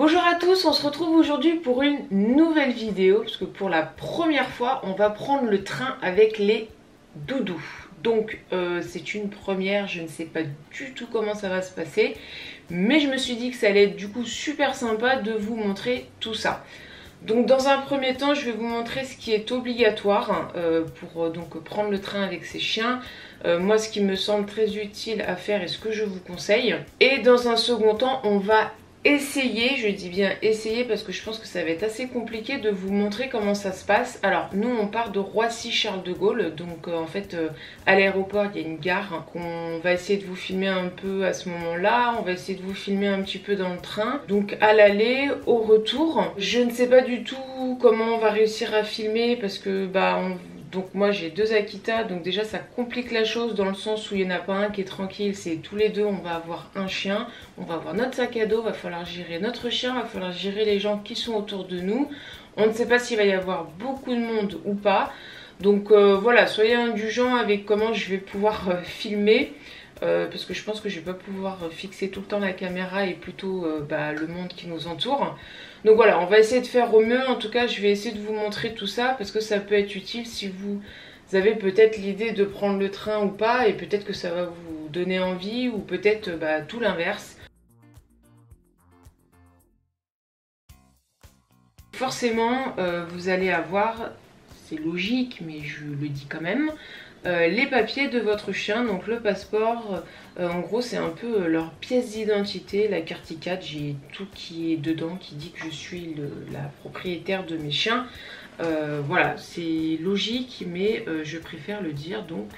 Bonjour à tous, on se retrouve aujourd'hui pour une nouvelle vidéo parce que pour la première fois on va prendre le train avec les doudous. Donc c'est une première, je ne sais pas du tout comment ça va se passer, mais je me suis dit que ça allait être du coup super sympa de vous montrer tout ça. Donc dans un premier temps je vais vous montrer ce qui est obligatoire pour donc prendre le train avec ces chiens. Moi ce qui me semble très utile à faire et ce que je vous conseille. Et dans un second temps on va essayer, je dis bien essayer parce que je pense que ça va être assez compliqué de vous montrer comment ça se passe. Alors nous on part de Roissy-Charles de Gaulle, donc en fait à l'aéroport il y a une gare qu'on va essayer de vous filmer un peu à ce moment là, on va essayer de vous filmer un petit peu dans le train, donc à l'aller, au retour. Je ne sais pas du tout comment on va réussir à filmer parce que donc moi j'ai deux Akita, donc déjà ça complique la chose dans le sens où il n'y en a pas un qui est tranquille, c'est tous les deux on va avoir un chien, on va avoir notre sac à dos, va falloir gérer notre chien, va falloir gérer les gens qui sont autour de nous. On ne sait pas s'il va y avoir beaucoup de monde ou pas, donc voilà, soyez indulgents avec comment je vais pouvoir filmer. Parce que je pense que je vais pas pouvoir fixer tout le temps la caméra et plutôt le monde qui nous entoure. Donc voilà, on va essayer de faire au mieux. En tout cas, je vais essayer de vous montrer tout ça parce que ça peut être utile si vous avez peut-être l'idée de prendre le train ou pas, et peut-être que ça va vous donner envie, ou peut-être tout l'inverse. Forcément, vous allez avoir, c'est logique mais je le dis quand même, les papiers de votre chien, donc le passeport, en gros c'est un peu leur pièce d'identité, la carte I4, j'ai tout qui est dedans qui dit que je suis la propriétaire de mes chiens. Voilà, c'est logique mais je préfère le dire, donc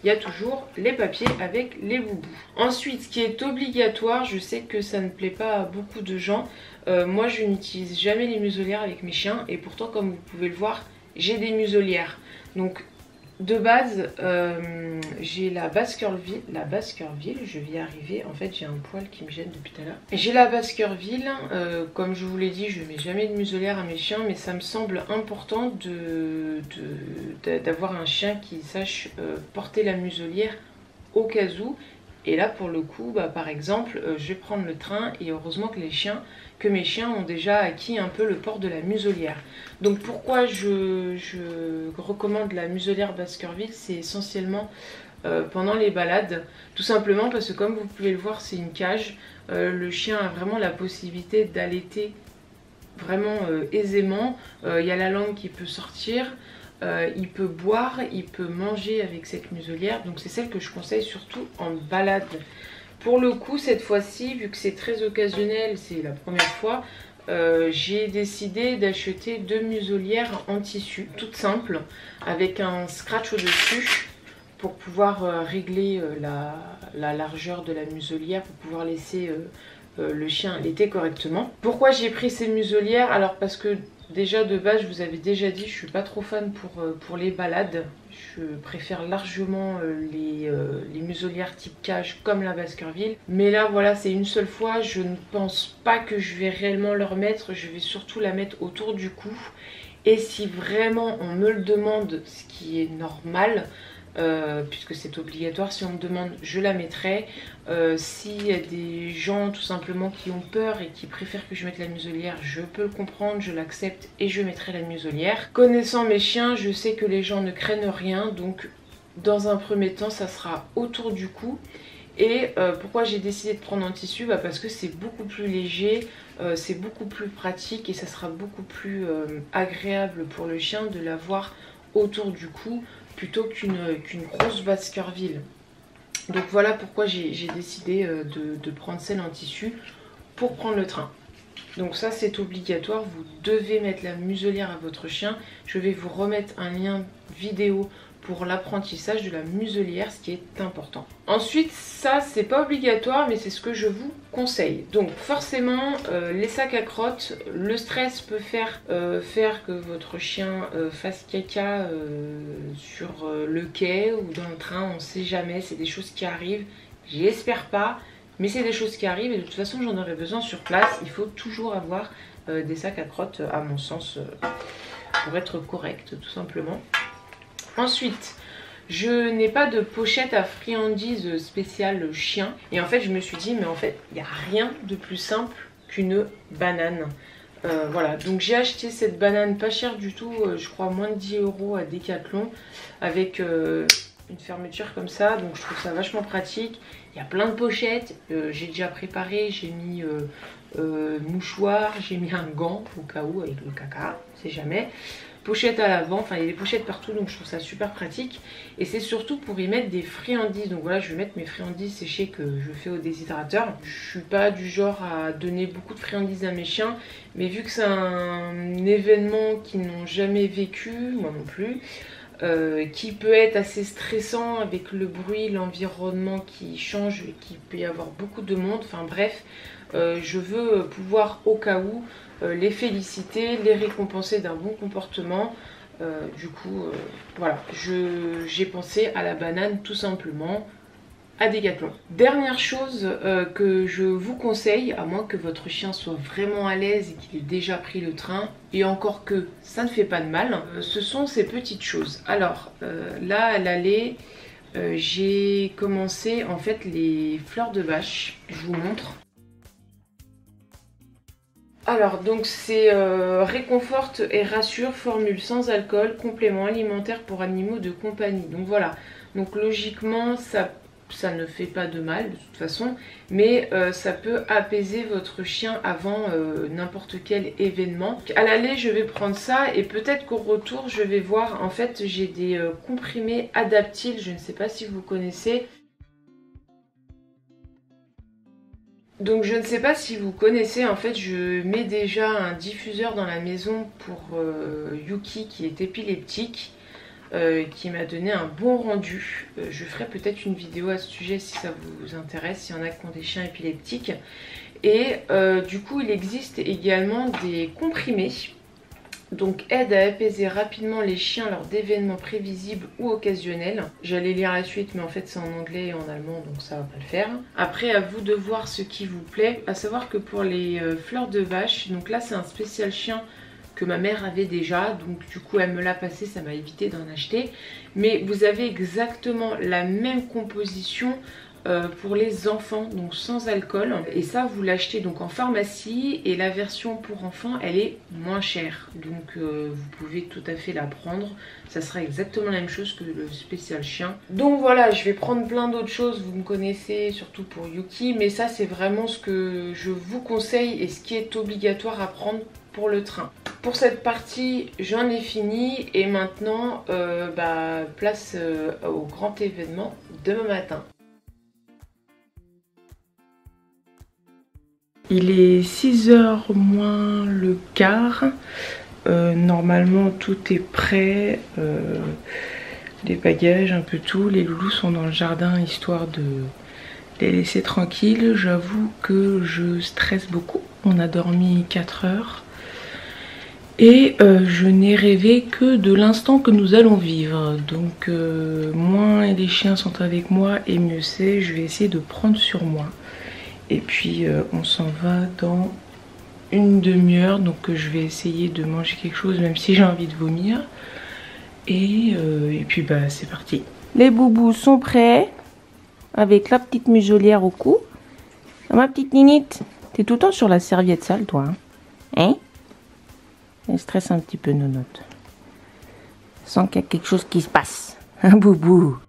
il y a toujours les papiers avec les boubous. Ensuite, ce qui est obligatoire, je sais que ça ne plaît pas à beaucoup de gens, moi je n'utilise jamais les muselières avec mes chiens, et pourtant comme vous pouvez le voir, j'ai des muselières. Donc de base, j'ai la Baskerville, je vais y arriver, en fait j'ai un poil qui me gêne depuis tout à l'heure. J'ai la Baskerville, comme je vous l'ai dit, je ne mets jamais de muselière à mes chiens, mais ça me semble important d'avoir un chien qui sache porter la muselière au cas où. Et là pour le coup, par exemple, je vais prendre le train, et heureusement que mes chiens ont déjà acquis un peu le port de la muselière. Donc pourquoi je recommande la muselière Baskerville, c'est essentiellement pendant les balades. Tout simplement parce que comme vous pouvez le voir, c'est une cage. Le chien a vraiment la possibilité d'allaiter vraiment aisément. Il y a la langue qui peut sortir. Il peut boire, il peut manger avec cette muselière, donc c'est celle que je conseille surtout en balade. Pour le coup, cette fois-ci, vu que c'est très occasionnel, c'est la première fois, j'ai décidé d'acheter deux muselières en tissu, toutes simples, avec un scratch au-dessus pour pouvoir régler la largeur de la muselière, pour pouvoir laisser le chien allaiter correctement. Pourquoi j'ai pris ces muselières? Alors parce que déjà de base, je vous avais déjà dit, je suis pas trop fan pour les balades. Je préfère largement les muselières type cage comme la Baskerville. Mais là voilà, c'est une seule fois, je ne pense pas que je vais réellement leur mettre. Je vais surtout la mettre autour du cou. Et si vraiment on me le demande, ce qui est normal, puisque c'est obligatoire, si on me demande je la mettrai. S'il y a des gens tout simplement qui ont peur et qui préfèrent que je mette la muselière, je peux le comprendre, je l'accepte et je mettrai la muselière. Connaissant mes chiens, je sais que les gens ne craignent rien, donc dans un premier temps ça sera autour du cou. Et pourquoi j'ai décidé de prendre en tissu? Parce que c'est beaucoup plus léger, c'est beaucoup plus pratique, et ça sera beaucoup plus agréable pour le chien de l'avoir autour du cou plutôt qu'une grosse Baskerville. Donc voilà pourquoi j'ai décidé de prendre celle en tissu pour prendre le train. Donc ça c'est obligatoire, vous devez mettre la muselière à votre chien. Je vais vous remettre un lien vidéo pour l'apprentissage de la muselière, ce qui est important. Ensuite, ça c'est pas obligatoire, mais c'est ce que je vous conseille. Donc forcément, les sacs à crottes, le stress peut faire que votre chien fasse caca sur le quai ou dans le train, on sait jamais, c'est des choses qui arrivent. J'espère pas, mais c'est des choses qui arrivent, et de toute façon j'en aurai besoin sur place. Il faut toujours avoir des sacs à crottes, à mon sens, pour être correct tout simplement. Ensuite, je n'ai pas de pochette à friandises spéciale chien. Et en fait, je me suis dit, mais en fait, il n'y a rien de plus simple qu'une banane. Voilà, donc j'ai acheté cette banane pas chère du tout, je crois moins de 10 € à Decathlon, avec une fermeture comme ça, donc je trouve ça vachement pratique. Il y a plein de pochettes, j'ai déjà préparé, j'ai mis mouchoir, j'ai mis un gant au cas où avec le caca, c'est jamais. Pochette à l'avant, enfin il y a des pochettes partout, donc je trouve ça super pratique. Et c'est surtout pour y mettre des friandises. Donc voilà, je vais mettre mes friandises séchées que je fais au déshydrateur. Je suis pas du genre à donner beaucoup de friandises à mes chiens, mais vu que c'est un événement qu'ils n'ont jamais vécu, moi non plus, qui peut être assez stressant avec le bruit, l'environnement qui change, qu'il peut y avoir beaucoup de monde, enfin bref, je veux pouvoir au cas où les féliciter, les récompenser d'un bon comportement. Du coup, voilà, j'ai pensé à la banane tout simplement à Decathlon. Dernière chose que je vous conseille, à moins que votre chien soit vraiment à l'aise et qu'il ait déjà pris le train, et encore que ça ne fait pas de mal, ce sont ces petites choses. Alors là, à l'aller, j'ai commencé en fait les fleurs de vache, je vous montre. Alors donc c'est réconforte et rassure, formule sans alcool, complément alimentaire pour animaux de compagnie. Donc voilà, donc logiquement ça ne fait pas de mal de toute façon, mais ça peut apaiser votre chien avant n'importe quel événement. À l'aller je vais prendre ça et peut-être qu'au retour je vais voir, en fait j'ai des comprimés Adaptil, je ne sais pas si vous connaissez. Donc je ne sais pas si vous connaissez, en fait je mets déjà un diffuseur dans la maison pour Yuki qui est épileptique, qui m'a donné un bon rendu. Je ferai peut-être une vidéo à ce sujet si ça vous intéresse, s'il y en a qui ont des chiens épileptiques. Et du coup il existe également des comprimés, donc aide à apaiser rapidement les chiens lors d'événements prévisibles ou occasionnels. J'allais lire la suite mais en fait c'est en anglais et en allemand donc ça va pas le faire. Après à vous de voir ce qui vous plaît. À savoir que pour les fleurs de vache, donc là c'est un spécial chien que ma mère avait déjà, donc du coup elle me l'a passé, ça m'a évité d'en acheter. Mais vous avez exactement la même composition pour les enfants, donc sans alcool, et ça vous l'achetez donc en pharmacie, et la version pour enfants elle est moins chère, donc vous pouvez tout à fait la prendre, ça sera exactement la même chose que le spécial chien. Donc voilà, je vais prendre plein d'autres choses, vous me connaissez surtout pour Yuki, mais ça c'est vraiment ce que je vous conseille et ce qui est obligatoire à prendre pour le train. Pour cette partie j'en ai fini et maintenant place au grand événement demain matin. Il est 6 h moins le quart. Normalement tout est prêt. Les bagages, un peu tout. Les loulous sont dans le jardin histoire de les laisser tranquilles. J'avoue que je stresse beaucoup. On a dormi 4 heures. Et je n'ai rêvé que de l'instant que nous allons vivre. Donc moins les chiens sont avec moi et mieux c'est. Je vais essayer de prendre sur moi. Et puis on s'en va dans une demi-heure, donc je vais essayer de manger quelque chose même si j'ai envie de vomir. Et puis bah c'est parti. Les boubous sont prêts avec la petite muselière au cou. Ma petite ninite, t'es tout le temps sur la serviette sale toi, hein? Elle stresse un petit peu Nonote. Sans qu'il y a quelque chose qui se passe. Un boubou.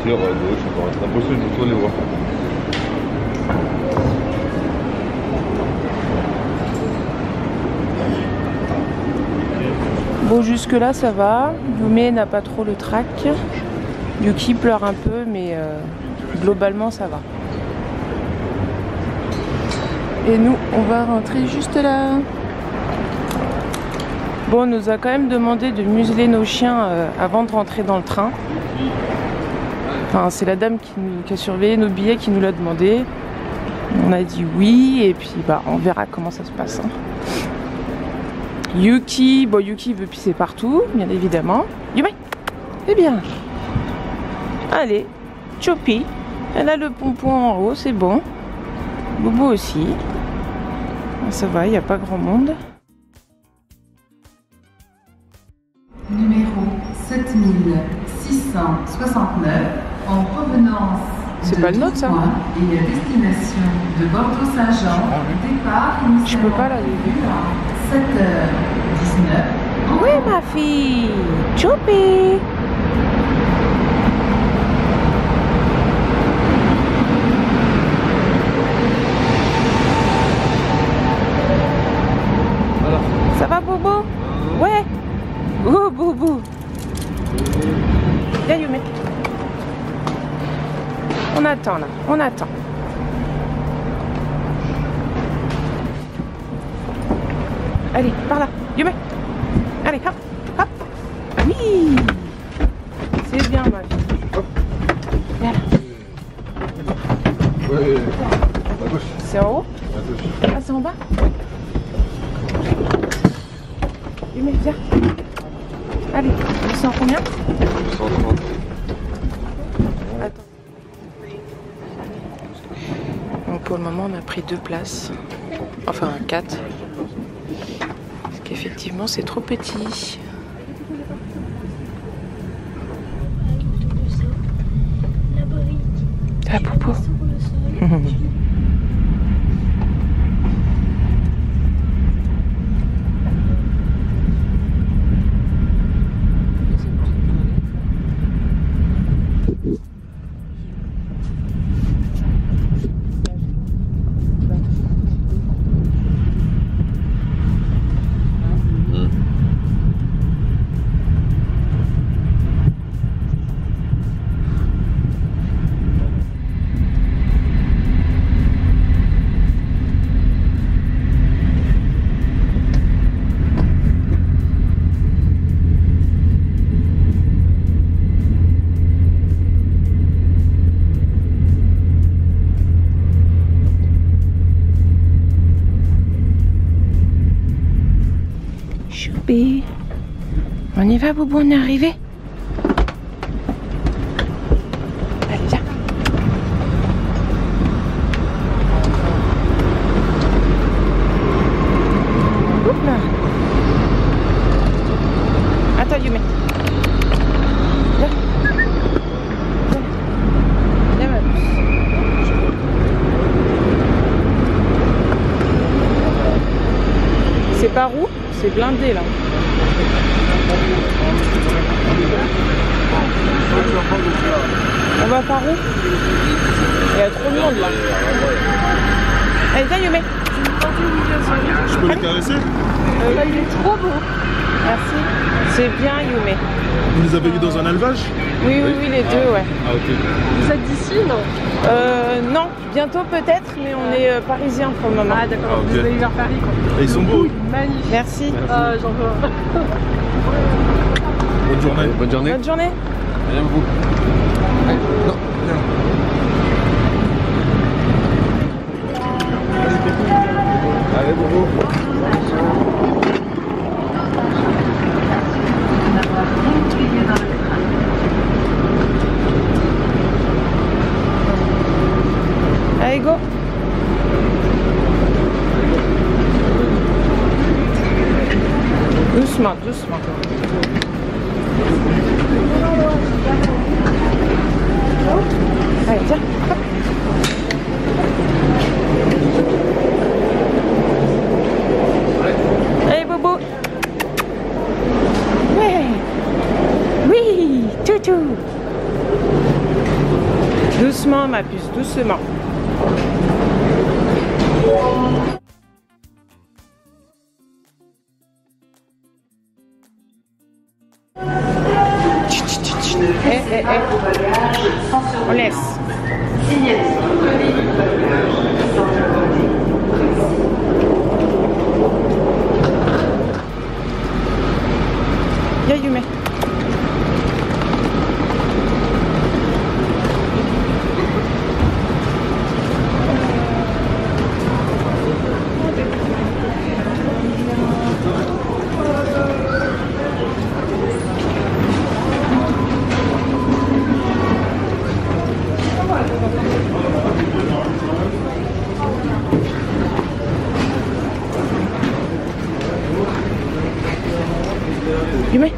C'est impossible de tous les voir. Bon, jusque là ça va. Yumé n'a pas trop le trac. Yuki pleure un peu, mais globalement ça va. Et nous on va rentrer juste là. Bon, on nous a quand même demandé de museler nos chiens avant de rentrer dans le train. Enfin, c'est la dame qui a surveillé nos billets qui nous l'a demandé. On a dit oui et puis bah on verra comment ça se passe. Hein. Yuki, bon Yuki veut pisser partout, bien évidemment. Yumé, eh bien. Allez, Chopi, elle a le pompon en haut, c'est bon. Bobo aussi. Ça va, il n'y a pas grand monde. Numéro 7669, en provenance. C'est pas le nôtre, ça. Et à destination de Bordeaux-Saint-Jean, départ Je peux pas, là. 7h19. Oui, ma fille. Choupi. Ça va, Bobo? Ouais. Oh, Bobo. Viens, Yumi. On attend, là. On attend. Allez, par là. Yumi. Allez, hop, hop. Oui. C'est bien, ma fille. Viens là. Ouais, à gauche. C'est en haut? À gauche. Ah, c'est en bas? Yumi, viens. Allez, tu sens combien? 130. Attends. Donc pour le moment, on a pris 2 places. Enfin, 4. Parce qu'effectivement, c'est trop petit. La popo. Choupi. On y va, Bobo, on est arrivé. Allez, viens. Oups là. Attends, Yumi. Viens. Viens. Viens, ma puce. C'est par où? C'est blindé là. On va par où? Il y a trop de monde là. Allez, viens Yumi. Je peux les caresser? Là, il est trop beau. Merci. C'est bien Yumi. Vous les avez vus dans un élevage? Oui, les deux, ouais. Ah, ok. Vous êtes d'ici, non? Non, bientôt peut-être, mais on est parisiens pour le moment. Ah d'accord, Ah, ok. vous allez vers Paris quoi. Et ils sont beaux. Magnifique. Merci. Ah, j'en veux. Bonne journée. Bonne journée. Bonne journée. Viens vous. Non, viens. Allez, Bobo. Allez, go. Doucement, doucement. Allez, tiens. Hop. Allez, Bobo. Ouais. Oui, toutou. Doucement, ma puce, doucement. On laisse. Viens Yumi. Yumi.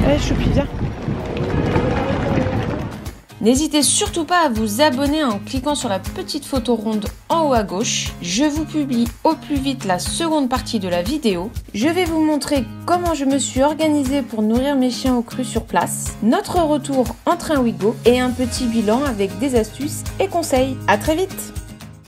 Allez, Choupi, viens. N'hésitez surtout pas à vous abonner en cliquant sur la petite photo ronde en haut à gauche. Je vous publie au plus vite la seconde partie de la vidéo. Je vais vous montrer comment je me suis organisée pour nourrir mes chiens au cru sur place, notre retour en train Ouigo et un petit bilan avec des astuces et conseils. À très vite!